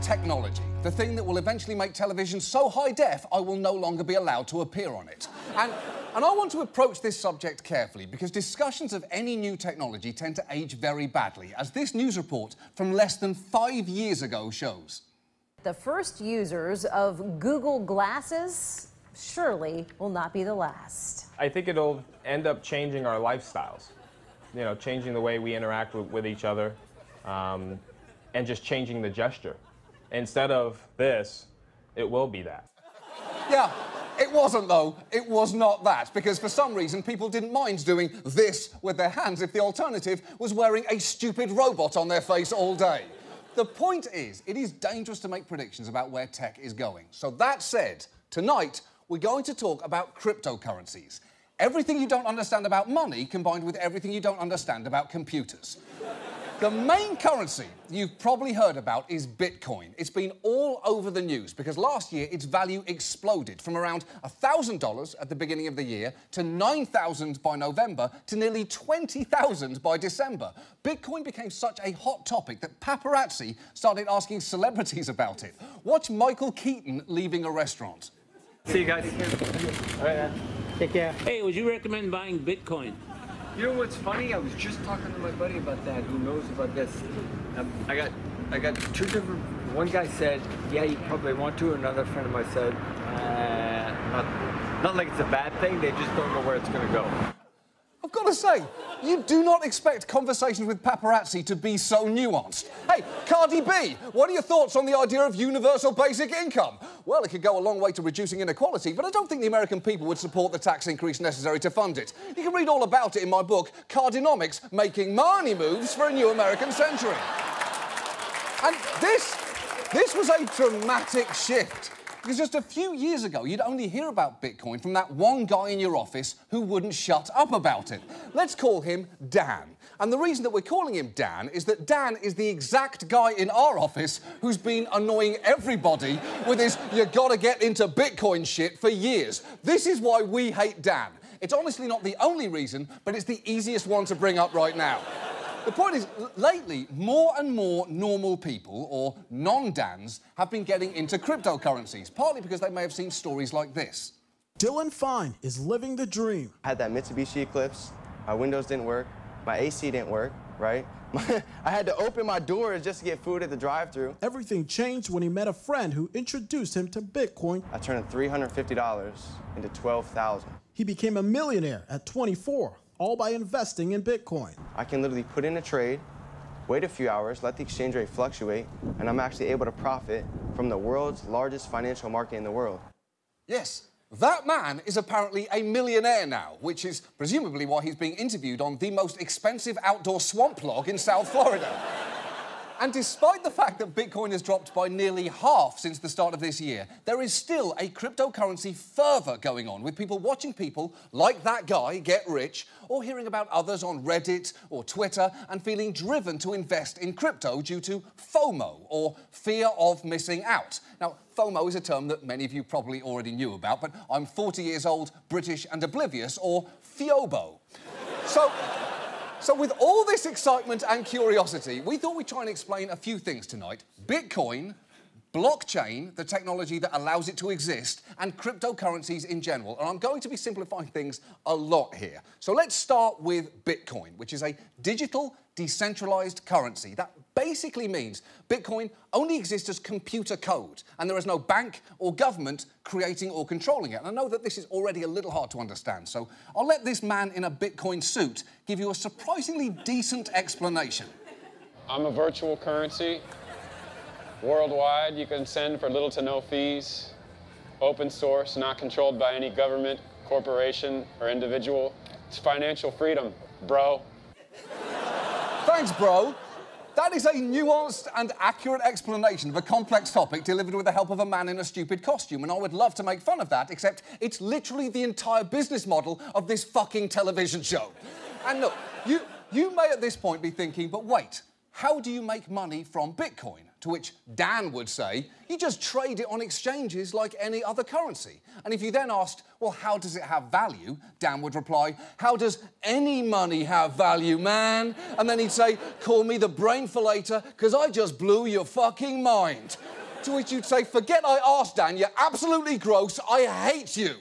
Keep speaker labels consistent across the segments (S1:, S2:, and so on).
S1: technology, the thing that will eventually make television so high def I will no longer be allowed to appear on it. And I want to approach this subject carefully because discussions of any new technology tend to age very badly, as this news report from less than 5 years ago shows.
S2: The first users of Google Glasses surely will not be the last.
S3: I think it'll end up changing our lifestyles, you know, changing the way we interact with each other, and just changing the gesture. Instead of this, it will be that.
S1: Yeah, it wasn't though. It was not that, because for some reason people didn't mind doing this with their hands if the alternative was wearing a stupid robot on their face all day. The point is, it is dangerous to make predictions about where tech is going. So that said, tonight we're going to talk about cryptocurrencies. Everything you don't understand about money combined with everything you don't understand about computers. The main currency you've probably heard about is Bitcoin. It's been all over the news because last year its value exploded from around $1,000 at the beginning of the year to $9,000 by November to nearly $20,000 by December. Bitcoin became such a hot topic that paparazzi started asking celebrities about it. Watch Michael Keaton leaving a restaurant.
S4: See you guys. All right, take care.
S5: Hey, would you recommend buying Bitcoin?
S4: You know what's funny? I was just talking to my buddy about that, who knows about this. I got two different. One guy said, yeah, you probably want to. Another friend of mine said, not like it's a bad thing. They just don't know where it's going to go.
S1: I've got to say, you do not expect conversations with paparazzi to be so nuanced. Hey, Cardi B, what are your thoughts on the idea of universal basic income? Well, it could go a long way to reducing inequality, but I don't think the American people would support the tax increase necessary to fund it. You can read all about it in my book, Cardinomics, Making Money Moves for a New American Century. And this was a dramatic shift. Because just a few years ago, you'd only hear about Bitcoin from that one guy in your office who wouldn't shut up about it. Let's call him Dan. And the reason that we're calling him Dan is that Dan is the exact guy in our office who's been annoying everybody with his "you gotta get into Bitcoin" shit for years. This is why we hate Dan. It's honestly not the only reason, but it's the easiest one to bring up right now. The point is, lately, more and more normal people, or non-Dans, have been getting into cryptocurrencies, partly because they may have seen stories like this.
S6: Dylan Fine is living the dream.
S7: I had that Mitsubishi Eclipse, my windows didn't work, my AC didn't work, right? I had to open my doors just to get food at the drive-thru.
S6: Everything changed when he met a friend who introduced him to Bitcoin.
S7: I turned $350 into $12,000.
S6: He became a millionaire at 24. All by investing in Bitcoin.
S7: I can literally put in a trade, wait a few hours, let the exchange rate fluctuate, and I'm actually able to profit from the world's largest financial market in the world.
S1: Yes, that man is apparently a millionaire now, which is presumably why he's being interviewed on the most expensive outdoor swamp log in South Florida. And despite the fact that Bitcoin has dropped by nearly half since the start of this year, there is still a cryptocurrency fervor going on, with people watching people like that guy get rich, or hearing about others on Reddit or Twitter and feeling driven to invest in crypto due to FOMO, or fear of missing out. Now, FOMO is a term that many of you probably already knew about, but I'm 40 years old, British and oblivious, or FIOBO. So with all this excitement and curiosity, we thought we'd try and explain a few things tonight. Bitcoin, blockchain, the technology that allows it to exist, and cryptocurrencies in general. And I'm going to be simplifying things a lot here. So let's start with Bitcoin, which is a digital, decentralized currency. That basically means Bitcoin only exists as computer code, and there is no bank or government creating or controlling it. And I know that this is already a little hard to understand, so I'll let this man in a Bitcoin suit give you a surprisingly decent explanation.
S8: I'm a virtual currency. Worldwide, you can send for little to no fees. Open source, not controlled by any government, corporation, or individual. It's financial freedom, bro.
S1: Thanks, bro. That is a nuanced and accurate explanation of a complex topic delivered with the help of a man in a stupid costume, and I would love to make fun of that, except it's literally the entire business model of this fucking television show. And look, you may at this point be thinking, but wait, how do you make money from Bitcoin? To which Dan would say, you just trade it on exchanges like any other currency. And if you then asked, well, how does it have value? Dan would reply, how does any money have value, man? And then he'd say, call me the brain fillator, because I just blew your fucking mind. To which you'd say, forget I asked, Dan, you're absolutely gross, I hate you.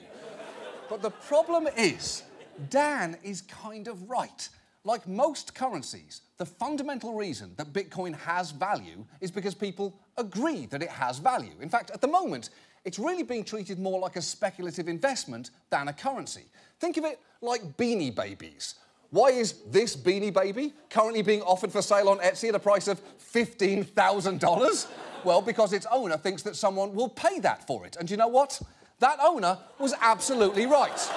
S1: But the problem is, Dan is kind of right. Like most currencies, the fundamental reason that Bitcoin has value is because people agree that it has value. In fact, at the moment, it's really being treated more like a speculative investment than a currency. Think of it like Beanie Babies. Why is this Beanie Baby currently being offered for sale on Etsy at a price of $15,000? Well, because its owner thinks that someone will pay that for it. And you know what? That owner was absolutely right.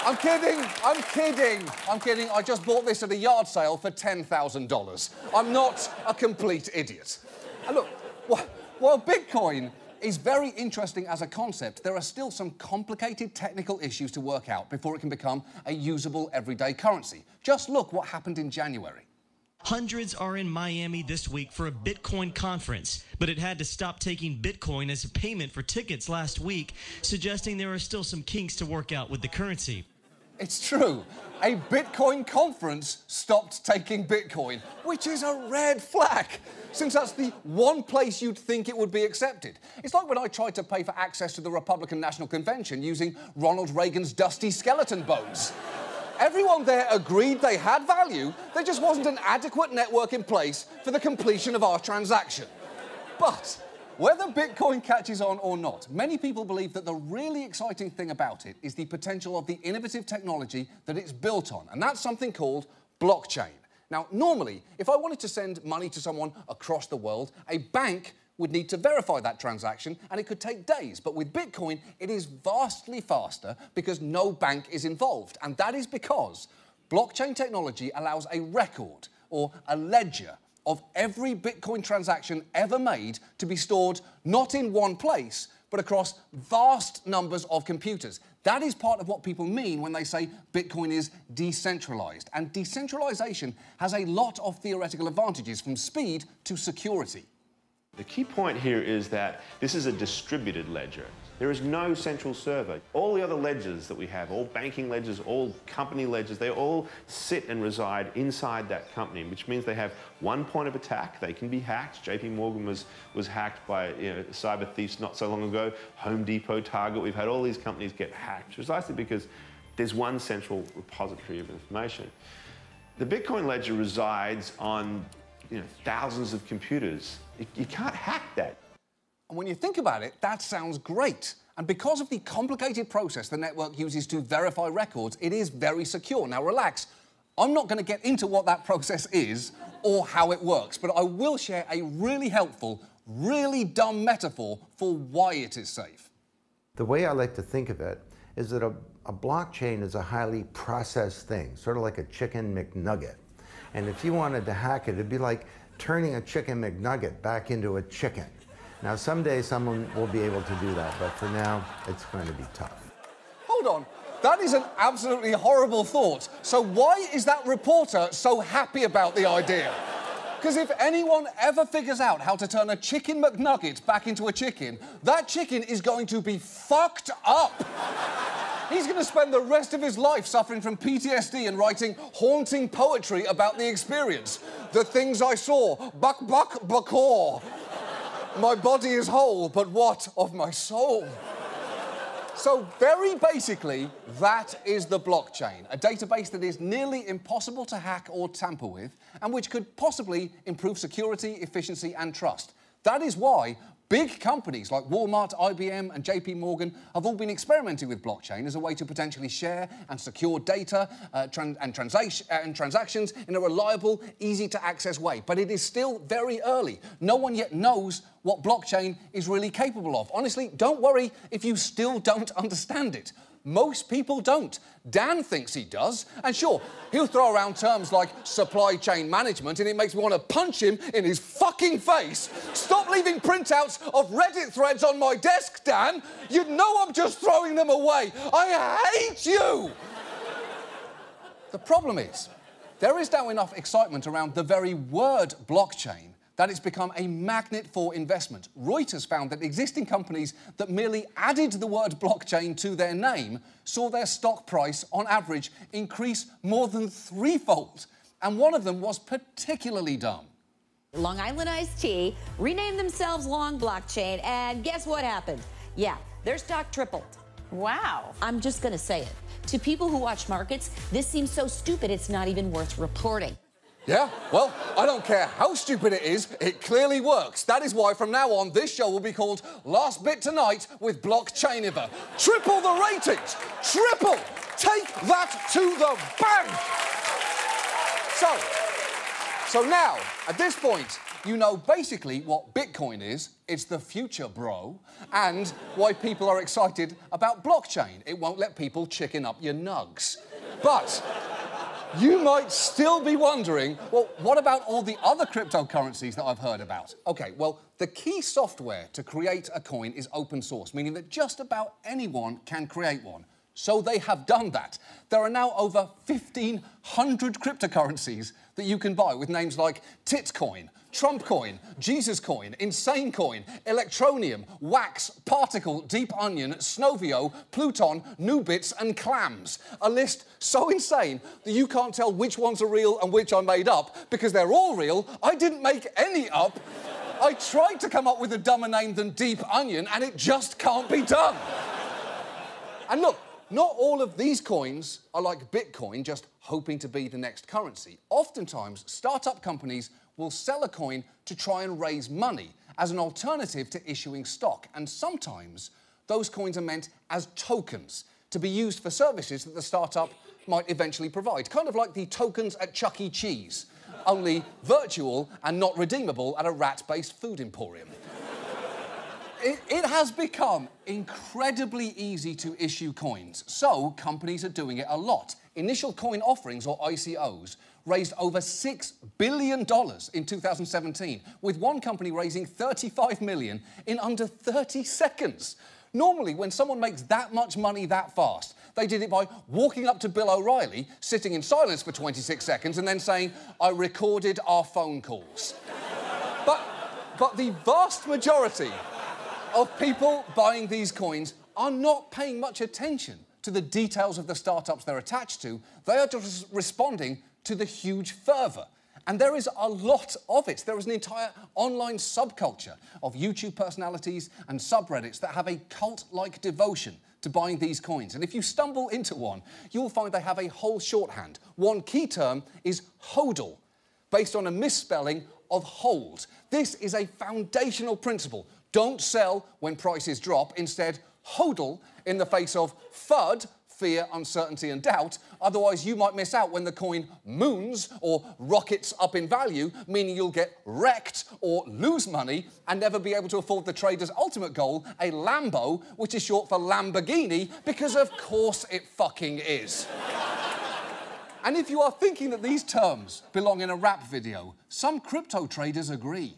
S1: I'm kidding. I just bought this at a yard sale for $10,000. I'm not a complete idiot. And look, while Bitcoin is very interesting as a concept, there are still some complicated technical issues to work out before it can become a usable everyday currency. Just look what happened in January.
S9: Hundreds are in Miami this week for a Bitcoin conference, but it had to stop taking Bitcoin as a payment for tickets last week, suggesting there are still some kinks to work out with the currency.
S1: It's true. A Bitcoin conference stopped taking Bitcoin, which is a red flag, since that's the one place you'd think it would be accepted. It's like when I tried to pay for access to the Republican National Convention using Ronald Reagan's dusty skeleton bones. Everyone there agreed they had value, there just wasn't an adequate network in place for the completion of our transaction. But whether Bitcoin catches on or not, many people believe that the really exciting thing about it is the potential of the innovative technology that it's built on, and that's something called blockchain. Now, normally, if I wanted to send money to someone across the world, a bank would need to verify that transaction, and it could take days. But with Bitcoin, it is vastly faster because no bank is involved. And that is because blockchain technology allows a record, or a ledger, of every Bitcoin transaction ever made to be stored not in one place, but across vast numbers of computers. That is part of what people mean when they say Bitcoin is decentralized. And decentralization has a lot of theoretical advantages, from speed to security.
S10: The key point here is that this is a distributed ledger. There is no central server. All the other ledgers that we have, all banking ledgers, all company ledgers, they all sit and reside inside that company, which means they have one point of attack. They can be hacked. JP Morgan was hacked by cyber thieves not so long ago. Home Depot, Target, we've had all these companies get hacked, precisely because there's one central repository of information. The Bitcoin ledger resides on thousands of computers. You can't hack that.
S1: And when you think about it, that sounds great. And because of the complicated process the network uses to verify records, it is very secure. Now, relax. I'm not going to get into what that process is or how it works, but I will share a really helpful, really dumb metaphor for why it is safe.
S11: The way I like to think of it is that a blockchain is a highly processed thing, sort of like a chicken McNugget. And if you wanted to hack it, it'd be like turning a chicken McNugget back into a chicken. Now, someday someone will be able to do that, but for now, it's going to be tough.
S1: Hold on. That is an absolutely horrible thought. So why is that reporter so happy about the idea? Because if anyone ever figures out how to turn a chicken McNugget back into a chicken, that chicken is going to be fucked up. He's going to spend the rest of his life suffering from PTSD and writing haunting poetry about the experience. The things I saw, buck, buckaw. My body is whole, but what of my soul? So very basically, that is the blockchain, a database that is nearly impossible to hack or tamper with, and which could possibly improve security, efficiency, and trust. That is why big companies like Walmart, IBM, and JP Morgan have all been experimenting with blockchain as a way to potentially share and secure data and transactions in a reliable, easy-to-access way. But it is still very early. No one yet knows what blockchain is really capable of. Honestly, don't worry if you still don't understand it. Most people don't. Dan thinks he does, and sure, he'll throw around terms like supply chain management, and it makes me want to punch him in his fucking face. Stop leaving printouts of Reddit threads on my desk, Dan. You know I'm just throwing them away. I hate you! The problem is, there is now enough excitement around the very word blockchain that it's become a magnet for investment. Reuters found that existing companies that merely added the word blockchain to their name saw their stock price, on average, increase more than threefold. And one of them was particularly dumb.
S12: Long Island Iced Tea renamed themselves Long Blockchain, and guess what happened? Yeah, their stock tripled.
S13: Wow.
S12: I'm just gonna say it. To people who watch markets, this seems so stupid it's not even worth reporting.
S1: Yeah, well, I don't care how stupid it is, it clearly works. That is why from now on, this show will be called Last Bit Tonight with Blockchainiver. Triple the ratings! Triple! Take that to the bank! So now, at this point, you know basically what Bitcoin is, it's the future, bro, and why people are excited about blockchain. It won't let people chicken up your nugs. But you might still be wondering, well, what about all the other cryptocurrencies that I've heard about? OK, well, the key software to create a coin is open source, meaning that just about anyone can create one. So they have done that. There are now over 1,500 cryptocurrencies that you can buy with names like Titcoin, Trump Coin, Jesus Coin, Insane Coin, Electronium, Wax, Particle, Deep Onion, Snovio, Pluton, Nubits and Clams. A list so insane that you can't tell which ones are real and which are made up because they're all real. I didn't make any up. I tried to come up with a dumber name than Deep Onion and it just can't be done. And look, not all of these coins are like Bitcoin, just hoping to be the next currency. Oftentimes, startup companies will sell a coin to try and raise money as an alternative to issuing stock. And sometimes those coins are meant as tokens to be used for services that the startup might eventually provide. Kind of like the tokens at Chuck E. Cheese, only virtual and not redeemable at a rat-based food emporium. It has become incredibly easy to issue coins, so companies are doing it a lot. Initial coin offerings, or ICOs, raised over $6 billion in 2017, with one company raising $35 million in under 30 seconds. Normally, when someone makes that much money that fast, they did it by walking up to Bill O'Reilly, sitting in silence for 26 seconds, and then saying, "I recorded our phone calls." But the vast majority of people buying these coins are not paying much attention to the details of the startups they're attached to. They are just responding to the huge fervour. And there is a lot of it. There is an entire online subculture of YouTube personalities and subreddits that have a cult-like devotion to buying these coins. And if you stumble into one, you'll find they have a whole shorthand. One key term is HODL, based on a misspelling of hold. This is a foundational principle. Don't sell when prices drop. Instead, hodl in the face of FUD, fear, uncertainty and doubt. Otherwise, you might miss out when the coin moons or rockets up in value, meaning you'll get wrecked or lose money and never be able to afford the trader's ultimate goal, a Lambo, which is short for Lamborghini, because of course it fucking is. And if you are thinking that these terms belong in a rap video, some crypto traders agree.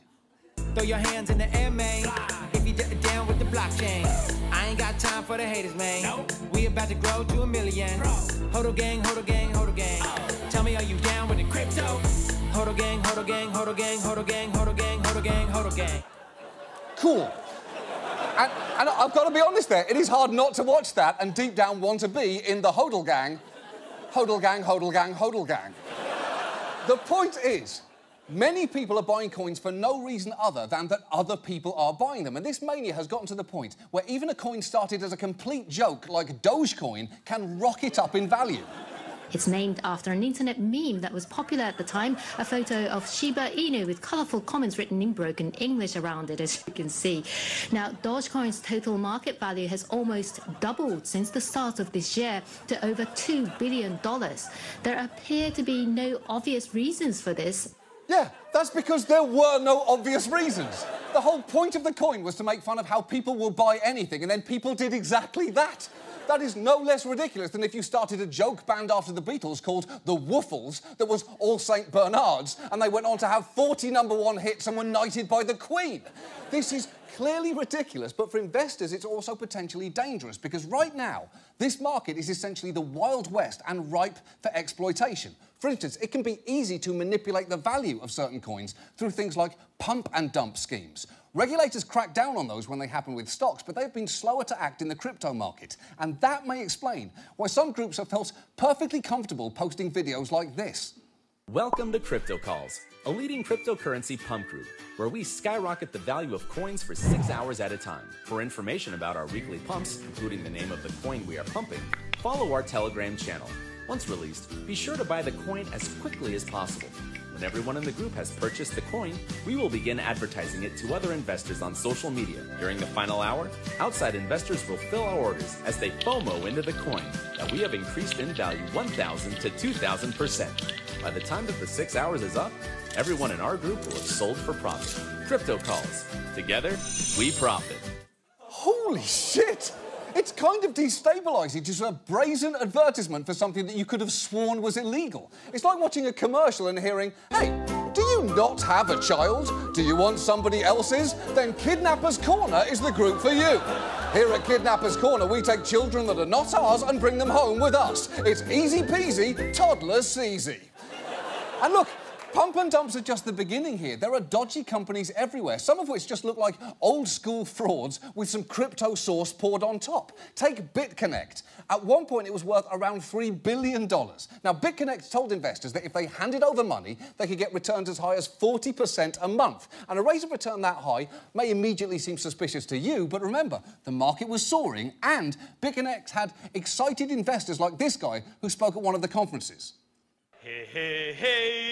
S14: Throw your hands in the air, man, if you down with the blockchain. I ain't got time for the haters, man. We about to grow to 1 million. Hodl gang, hodl gang, hodl gang. Tell me, are you down with the crypto? Hodl gang, hodl gang, hodl gang, hodl gang, hodl gang, hodl gang, hodl gang.
S1: Cool. And I've got to be honest there, it is hard not to watch that and deep down want to be in the hodl gang. Hodl gang, hodl gang, hodl gang. The point is, many people are buying coins for no reason other than that other people are buying them. And this mania has gotten to the point where even a coin started as a complete joke like Dogecoin can rocket up in value.
S15: It's named after an internet meme that was popular at the time, a photo of Shiba Inu with colourful comments written in broken English around it, as you can see. Now, Dogecoin's total market value has almost doubled since the start of this year to over $2 billion. There appear to be no obvious reasons for this.
S1: Yeah, that's because there were no obvious reasons. The whole point of the coin was to make fun of how people will buy anything, and then people did exactly that. That is no less ridiculous than if you started a joke band after the Beatles called the Woofles that was all St. Bernards, and they went on to have 40 #1 hits and were knighted by the Queen. This is clearly ridiculous, but for investors it's also potentially dangerous, because right now this market is essentially the Wild West and ripe for exploitation. For instance, it can be easy to manipulate the value of certain coins through things like pump and dump schemes. Regulators crack down on those when they happen with stocks, but they've been slower to act in the crypto market. And that may explain why some groups have felt perfectly comfortable posting videos like this.
S16: Welcome to Crypto Calls,
S13: a leading cryptocurrency pump group, where we skyrocket the value of coins for 6 hours at a time. For information about our weekly pumps, including the name of the coin we are pumping, follow our Telegram channel. Once released, be sure to buy the coin as quickly as possible. When everyone in the group has purchased the coin, we will begin advertising it to other investors on social media. During the final hour, outside investors will fill our orders as they FOMO into the coin that we have increased in value 1,000 to 2,000%. By the time that the 6 hours is up, everyone in our group will have sold for profit. Crypto calls. Together, we profit.
S1: Holy shit! It's kind of destabilising to see a brazen advertisement for something that you could have sworn was illegal. It's like watching a commercial and hearing, hey, do you not have a child? Do you want somebody else's? Then Kidnappers Corner is the group for you. Here at Kidnappers Corner, we take children that are not ours and bring them home with us. It's easy peasy, toddlers seasy. And look, pump and dumps are just the beginning here. There are dodgy companies everywhere, some of which just look like old-school frauds with some crypto sauce poured on top. Take BitConnect. At one point, it was worth around $3 billion. Now, BitConnect told investors that if they handed over money, they could get returns as high as 40% a month. And a rate of return that high may immediately seem suspicious to you, but remember, the market was soaring, and BitConnect had excited investors like this guy who spoke at one of the conferences.
S16: Hey, hey, hey.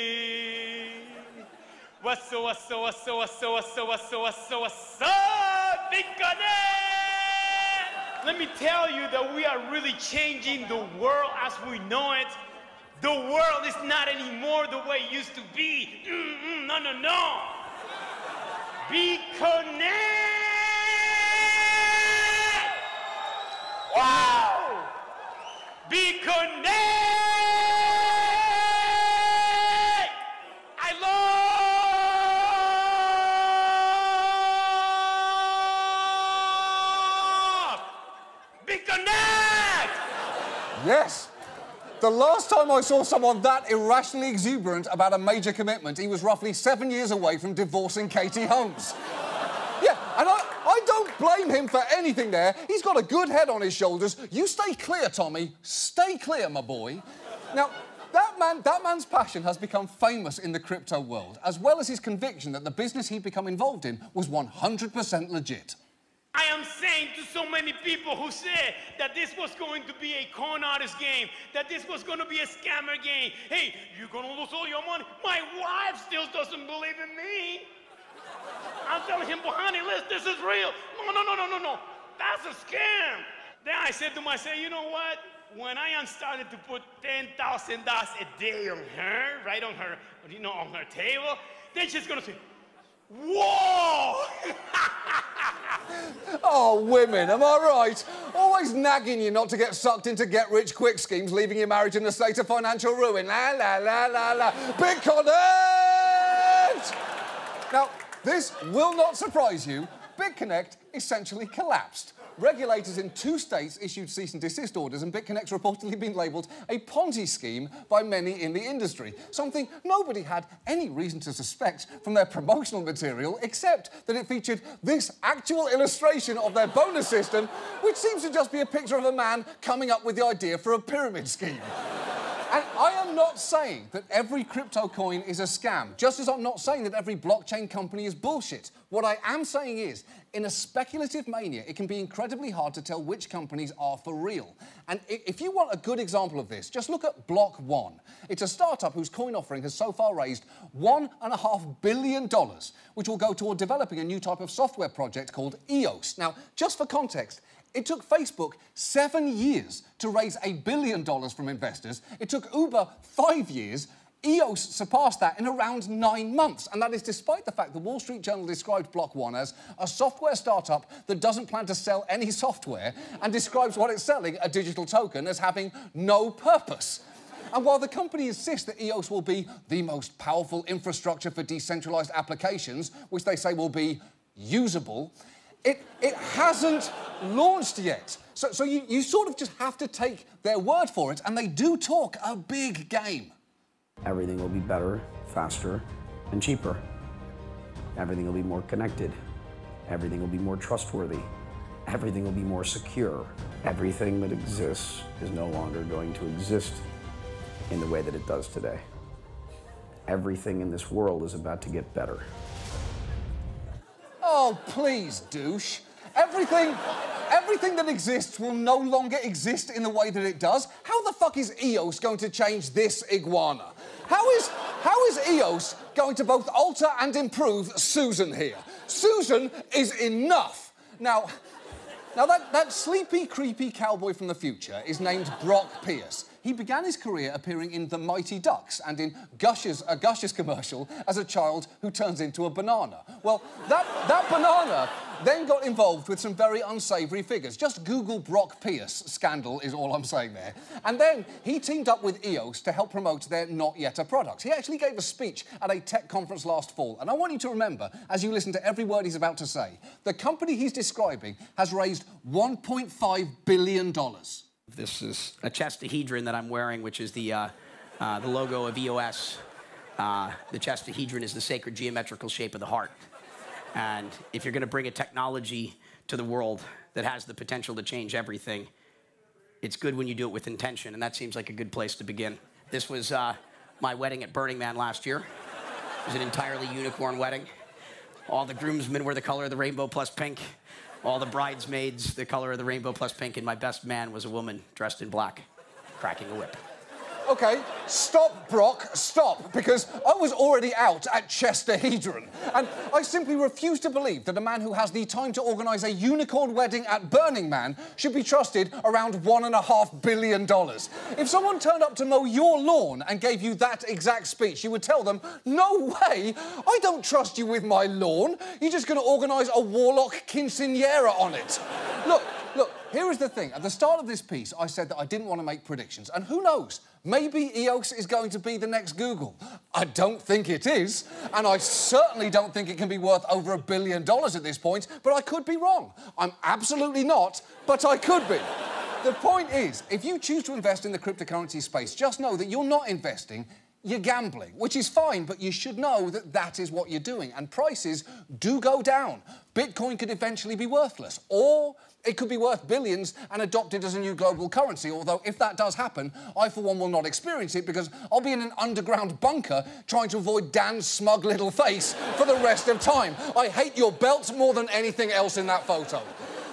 S16: What's up, Big Connect? Let me tell you that we are really changing the world as we know it. The world is not anymore the way it used to be. No, no, no. Big Connect. Wow. Big Connect.
S1: Yes. The last time I saw someone that irrationally exuberant about a major commitment, he was roughly 7 years away from divorcing Katie Holmes. Yeah, and I don't blame him for anything there. He's got a good head on his shoulders. You stay clear, Tommy. Stay clear, my boy. Now, that man's passion has become famous in the crypto world, as well as his conviction that the business he'd become involved in was 100% legit.
S16: I am saying to so many people who said that this was going to be a con artist game, that this was going to be a scammer game. Hey, you're going to lose all your money. My wife still doesn't believe in me. I'm telling him, honey, listen, this is real. No. That's a scam. Then I said to myself, you know what? When I am starting to put $10,000 a day on her, right on her, on her table, then she's going to say, whoa!
S1: Oh, women, am I right? Always nagging you not to get sucked into get-rich-quick schemes, leaving your marriage in a state of financial ruin. La, la, la, la, la. Big Connect! Now, this will not surprise you. BitConnect essentially collapsed. Regulators in 2 states issued cease and desist orders, and BitConnect's reportedly been labelled a Ponzi scheme by many in the industry, something nobody had any reason to suspect from their promotional material, except that it featured this actual illustration of their bonus system, which seems to just be a picture of a man coming up with the idea for a pyramid scheme. And I am not saying that every crypto coin is a scam, just as I'm not saying that every blockchain company is bullshit. What I am saying is, in a speculative mania, it can be incredibly hard to tell which companies are for real. And if you want a good example of this, just look at Block One. It's a startup whose coin offering has so far raised $1.5 billion, which will go toward developing a new type of software project called EOS. Now, just for context, it took Facebook 7 years to raise $1 billion from investors. It took Uber 5 years. EOS surpassed that in around 9 months, and that is despite the fact the Wall Street Journal described Block One as a software startup that doesn't plan to sell any software and describes what it's selling, a digital token, as having no purpose. And while the company insists that EOS will be the most powerful infrastructure for decentralized applications, which they say will be usable, it hasn't launched yet. So you sort of just have to take their word for it, and they do talk a big game.
S17: Everything will be better, faster, and cheaper. Everything will be more connected. Everything will be more trustworthy. Everything will be more secure. Everything that exists is no longer going to exist in the way that it does today. Everything in this world is about to get better.
S1: Oh, please, douche. Everything that exists will no longer exist in the way that it does. How the fuck is EOS going to change this iguana? How is EOS going to both alter and improve Susan here? Susan is enough. Now that sleepy, creepy cowboy from the future is named Brock Pierce. He began his career appearing in The Mighty Ducks and in a Gushers commercial as a child who turns into a banana. Well, that banana then got involved with some very unsavoury figures. Just Google Brock Pierce scandal is all I'm saying there. And then he teamed up with EOS to help promote their Not Yet a product. He actually gave a speech at a tech conference last fall. And I want you to remember, as you listen to every word he's about to say, the company he's describing has raised $1.5 billion.
S18: This is a chestahedron that I'm wearing, which is the logo of EOS. The chestahedron is the sacred geometrical shape of the heart. And if you're going to bring a technology to the world that has the potential to change everything, it's good when you do it with intention, and that seems like a good place to begin. This was my wedding at Burning Man last year. It was an entirely unicorn wedding. All the groomsmen were the color of the rainbow plus pink. All the bridesmaids, the color of the rainbow plus pink, and my best man was a woman dressed in black, cracking a whip.
S1: OK, stop, Brock, stop, because I was already out at chestahedron, and I simply refuse to believe that a man who has the time to organise a unicorn wedding at Burning Man should be trusted around $1.5 billion. If someone turned up to mow your lawn and gave you that exact speech, you would tell them, no way, I don't trust you with my lawn. You're just going to organise a warlock quinceañera on it. Look, here is the thing. At the start of this piece, I said that I didn't want to make predictions, and who knows? Maybe EOS is going to be the next Google. I don't think it is, and I certainly don't think it can be worth over $1 billion at this point, but I could be wrong. I'm absolutely not, but I could be. The point is, if you choose to invest in the cryptocurrency space, just know that you're not investing, you're gambling, which is fine, but you should know that that is what you're doing, and prices do go down. Bitcoin could eventually be worthless, or it could be worth billions and adopted as a new global currency, although if that does happen, I, for one, will not experience it because I'll be in an underground bunker trying to avoid Dan's smug little face for the rest of time. I hate your belt more than anything else in that photo.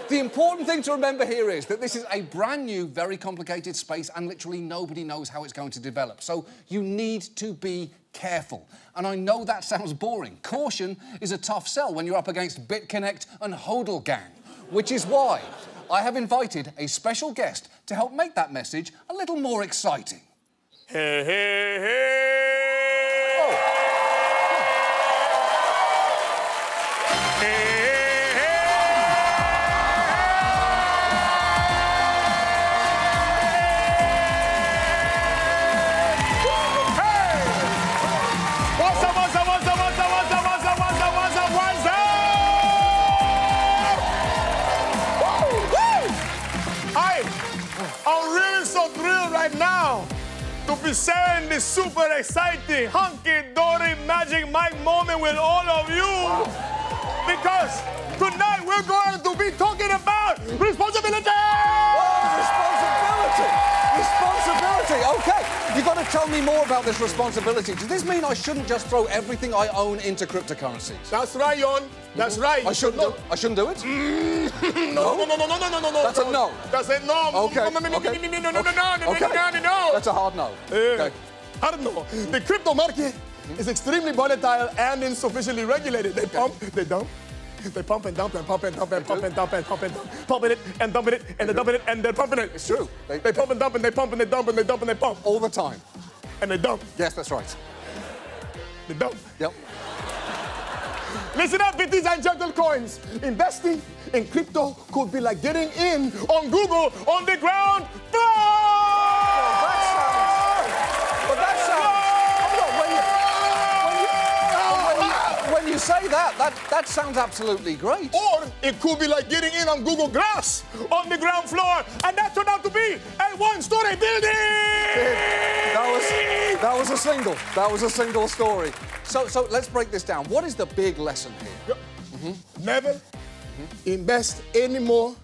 S1: The important thing to remember here is that this is a brand new, very complicated space and literally nobody knows how it's going to develop. So you need to be careful. And I know that sounds boring. Caution is a tough sell when you're up against BitConnect and HODL Gang, which is why I have invited a special guest to help make that message a little more exciting.
S16: Hey, hey, hey!
S1: Oh.
S16: Hey! To be sharing this super exciting, hunky-dory magic Mike moment with all of you. Wow. Because tonight we're going to be talking about responsibility!
S1: Oh, responsibility! OK, you've got to tell me more about this responsibility. Does this mean I shouldn't just throw everything I own into cryptocurrencies?
S16: That's right, Yon. That's right.
S1: I shouldn't do it?
S16: No.
S1: That's a no.
S16: That's a no.
S1: Okay.
S16: No.
S1: That's a hard no. Okay.
S16: Hard no. The crypto market is extremely volatile and insufficiently regulated. They pump, they dump. They pump and dump and pump and dump and pump and dump and pump and dump. Pumping it and dumping it and they're dumping it and they're pumping it.
S1: It's true.
S16: They pump and dump and they pump and they dump and they dump and they pump.
S1: All the time.
S16: And they dump.
S1: Yes, that's right.
S16: They dump.
S1: Yep.
S16: Listen up, bitches and gentle coins. Investing in crypto could be like getting in on Google on the ground floor.
S1: When you say that sounds absolutely great.
S16: Or it could be like getting in on Google Glass on the ground floor, and that turned out to be a one-story building.
S1: That was a single. That was a single story. So let's break this down. What is the big lesson here?
S16: Never invest any more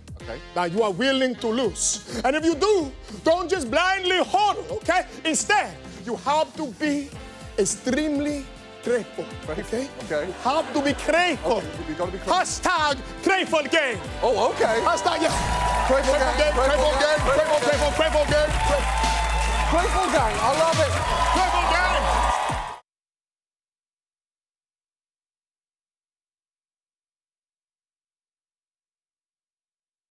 S16: than you are willing to lose. And if you do, don't just blindly hodl, okay? Instead, you have to be
S19: extremely grateful. Okay?
S1: Okay.
S19: Have to be grateful.
S1: Okay, you gotta be grateful.
S19: Hashtag grateful game.
S1: Oh, okay.
S19: Hashtag, yeah.
S1: Grateful gang,
S19: Grateful gang. Grateful gang.
S1: Grateful gang. I love it.
S19: Grateful